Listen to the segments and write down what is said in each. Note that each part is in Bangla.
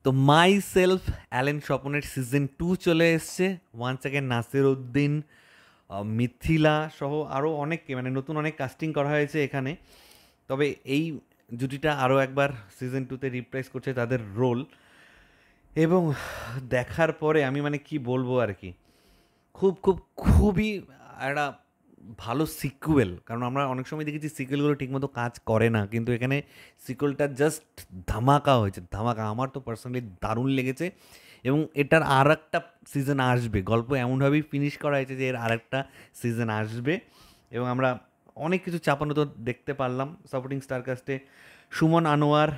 তো মাই সেলফ অ্যালেন স্বপনের সিজন 2 চলে এসছে। ওয়ান্স অ্যাগেন নাসির উদ্দিন, মিথিলা সহ আরও অনেককে, মানে নতুন অনেক কাস্টিং করা হয়েছে এখানে। তবে এই জুটিটা আরও একবার সিজন 2তে রিপ্রাইজ করছে তাদের রোল, এবং দেখার পরে আমি মানে কি বলবো আর কি, খুব খুব খুবই একটা ভালো সিকুয়েল। কারণ আমরা অনেক সময় দেখেছি সিকুয়েলগুলো ঠিকমতো কাজ করে না, কিন্তু এখানে সিকুয়েলটা জাস্ট ধামাকা হয়েছে, ধামাকা। আমার তো পার্সোনালি দারুণ লেগেছে, এবং এটার আর একটা সিজন আসবে। গল্প এমনভাবেই ফিনিশ করা হয়েছে যে এর আর একটা সিজন আসবে, এবং আমরা অনেক কিছু চাপানো তো দেখতে পারলাম। সাপোর্টিং স্টার কাস্টে সুমন আনোয়ার,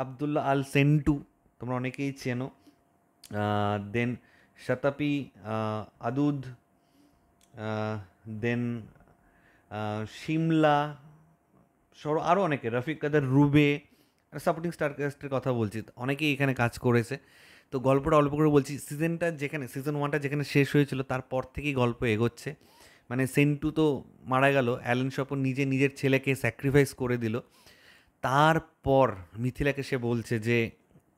আবদুল্লাহ আল সেন্টু, তোমরা অনেকেই চেনো। দেন শতাপি আদুদ, দেন শিমলা সর, আরও অনেকে, রফিক কাদের, রুবে, সাপোর্টিং স্টার কাস্টের কথা বলছি, অনেকেই এখানে কাজ করেছে। তো গল্পটা অল্প করে বলছি। সিজন 1টা যেখানে শেষ হয়েছিল তারপর থেকেই গল্প এগোচ্ছে। মানে সেন্টু তো মারা গেল, অ্যালেন স্বপন নিজে নিজের ছেলেকে স্যাক্রিফাইস করে দিল। তারপর মিথিলাকে সে বলছে যে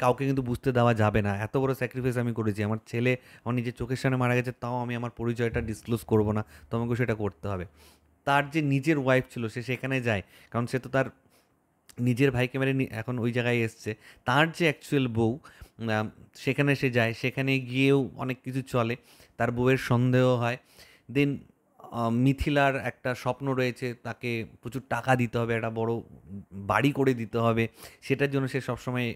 কাউকে কিন্তু বুঝতে দেওয়া যাবে না, এত বড় স্যাক্রিফাইস আমি করেছি, আমার ছেলে আমার নিজের চোখের সামনে মারা গেছে, তাও আমি আমার পরিচয়টা ডিসক্লোজ করবো না, তোমাকেও সেটা করতে হবে। তার যে নিজের ওয়াইফ ছিল সে সেখানে যায়, কারণ সে তো তার নিজের ভাইকে মেরে এখন ওই জায়গায় এসছে। তার যে অ্যাকচুয়াল বউ, সেখানে সে যায়, সেখানে গিয়েও অনেক কিছু চলে, তার বউয়ের সন্দেহ হয়। দেন মিথিলার একটা স্বপ্ন রয়েছে, তাকে প্রচুর টাকা দিতে হবে, একটা বড় বাড়ি করে দিতে হবে। সেটার জন্য সে সবসময়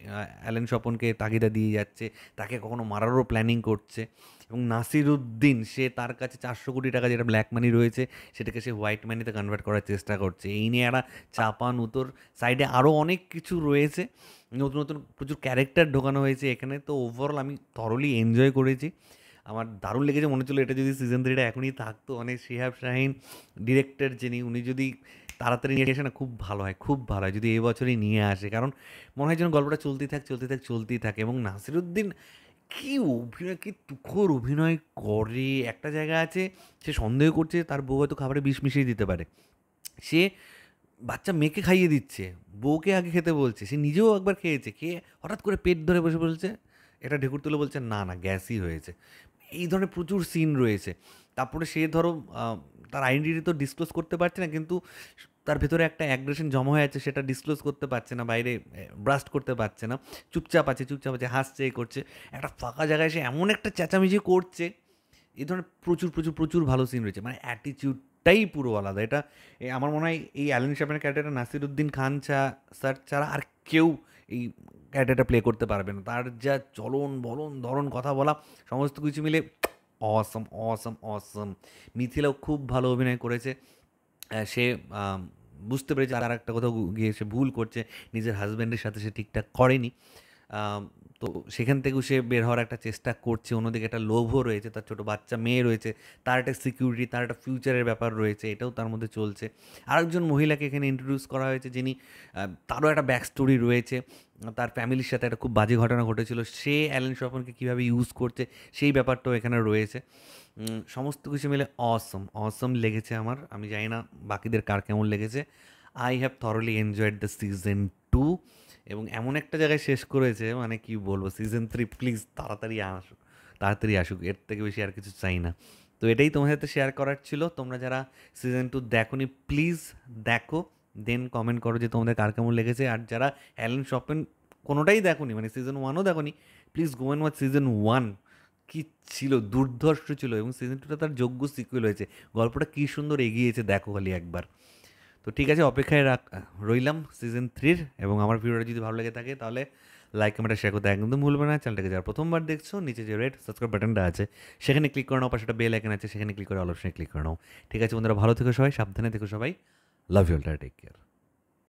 অ্যালেন স্বপনকে তাগিদা দিয়ে যাচ্ছে, তাকে কখনো মারারও প্ল্যানিং করছে। এবং নাসির উদ্দিন, সে তার কাছে 400 কোটি টাকা যেটা ব্ল্যাক মানি রয়েছে সেটাকে সে হোয়াইট মানিতে কনভার্ট করার চেষ্টা করছে। এই নিয়ে একটা চাপান উত্তর, সাইডে আরও অনেক কিছু রয়েছে, নতুন নতুন প্রচুর ক্যারেক্টার ঢোকানো হয়েছে এখানে। তো ওভারঅল আমি থরলি এনজয় করেছি, আমার দারুণ লেগেছে। মনে হচ্ছিলো এটা যদি সিজন 3টা এখনই থাকতো, মানে শিহাব শাহিন ডিরেক্টর যিনি, উনি যদি তাড়াতাড়ি নিয়ে আসে না, খুব ভালো হয়, খুব ভালো হয় যদি এই বছরই নিয়ে আসে। কারণ মনে হয় যেন গল্পটা চলতেই থাকে। এবং নাসিরুদ্দিন কি অভিনয়, কি তুখোর অভিনয় করে। একটা জায়গা আছে, সে সন্দেহ করছে তার বউ হয়তো খাবারে বিষ মিশিয়ে দিতে পারে, সে বাচ্চা মেয়েকে খাইয়ে দিচ্ছে, বউকে আগে খেতে বলছে, সে নিজেও একবার খেয়েছে, খেয়ে হঠাৎ করে পেট ধরে বসে বলছে, এটা ঢেকুর তুলে বলছে না না গ্যাসই হয়েছে। এই ধরনের প্রচুর সিন রয়েছে। তারপরে সে ধরো তার আইডেন্টিটি তো ডিসক্লোজ করতে পারছে না, কিন্তু তার ভেতরে একটা অ্যাগ্রেশন জমা হয়ে আছে, সেটা ডিসক্লোজ করতে পারছে না, বাইরে ব্রাস্ট করতে পারছে না, চুপচাপ আছে, হাসছে, এ করছে। একটা ফাঁকা জায়গায় সে এমন একটা চেঁচামেচি করছে। এই ধরনের প্রচুর প্রচুর প্রচুর ভালো সিন রয়েছে, মানে অ্যাটিটিউডটাই পুরো আলাদা। এটা আমার মনে হয় এই অ্যালেন স্বপনের ক্যারেক্টারটা নাসিরুদ্দিন খান স্যার ছাড়া আর কেউ এই ক্যারেক্টারটা প্লে করতে পারবে না। তার যা চলন বলন ধরন, কথা বলা, সমস্ত কিছু মিলে অসম অসম অসম। মিথিলাও খুব ভালো অভিনয় করেছে। সে বুঝতে পেরেছে আর একটা কোথাও গিয়ে সে ভুল করছে, নিজের হাজব্যান্ডের সাথে সে ঠিকঠাক করেনি। তো সেখান থেকেও সে বের হওয়ার একটা চেষ্টা করছে। অন্যদিকে একটা লোভও রয়েছে, তার ছোটো বাচ্চা মেয়ে রয়েছে, তার একটা সিকিউরিটি, তার একটা ফিউচারের ব্যাপার রয়েছে, এটাও তার মধ্যে চলছে। আরেকজন মহিলাকে এখানে ইন্ট্রোডিউস করা হয়েছে, যিনি তারও একটা ব্যাক স্টোরি রয়েছে, তার ফ্যামিলির সাথে একটা খুব বাজে ঘটনা ঘটেছিল, সে অ্যালেন স্বপনকে কীভাবে ইউজ করছে সেই ব্যাপারটাও এখানে রয়েছে। সমস্ত কিছু মিলে অসম অসম লেগেছে আমার। আমি জানি না বাকিদের কার কেমন লেগেছে। I have thoroughly enjoyed the season 2, এবং এমন একটা জায়গায় শেষ করেছে, মানে কি বলবো, সিজন 3 প্লিজ তাড়াতাড়ি আসুক, এর থেকে বেশি আর কিছু চাই না। তো এটাই তোমার সাথে শেয়ার করার ছিল। তোমরা যারা সিজন 2 দেখোনি প্লিজ দেখো, দেন কমেন্ট করো যে তোমাদের কার কেমন লেগেছে। আর যারা অ্যালেন স্বপন কোনোটাই দেখোনি, মানে সিজন 1ও দেখোনি, please go and watch season 1। কি ছিল, দুর্ধর্ষ ছিল, এবং সিজন 2টা তার যোগ্য সিকুয়েল হয়েছে। গল্পটা কী সুন্দর এগিয়েছে দেখো খালি একবার। তো ঠিক আছে, অপেক্ষায় রইলাম সিজন 3-র। এবং আমার ভিডিওটা যদি ভালো লেগে থাকে তাহলে লাইক, কমেন্ট, শেয়ার করতে একদম ভুলবে না। চ্যানেলটাকে যারা প্রথমবার দেখছো, নিচে যে রেড সাবস্ক্রাইব বাটনটা আছে সেখানে ক্লিক করে নাও, পাশে একটা বেল আইকন আছে সেখানে ক্লিক করে অল অপশনে ক্লিক করে নাও। ঠিক আছে বন্ধুরা, ভালো থেকো সবাই, সাবধানে থেকো সবাই, love you all, take care.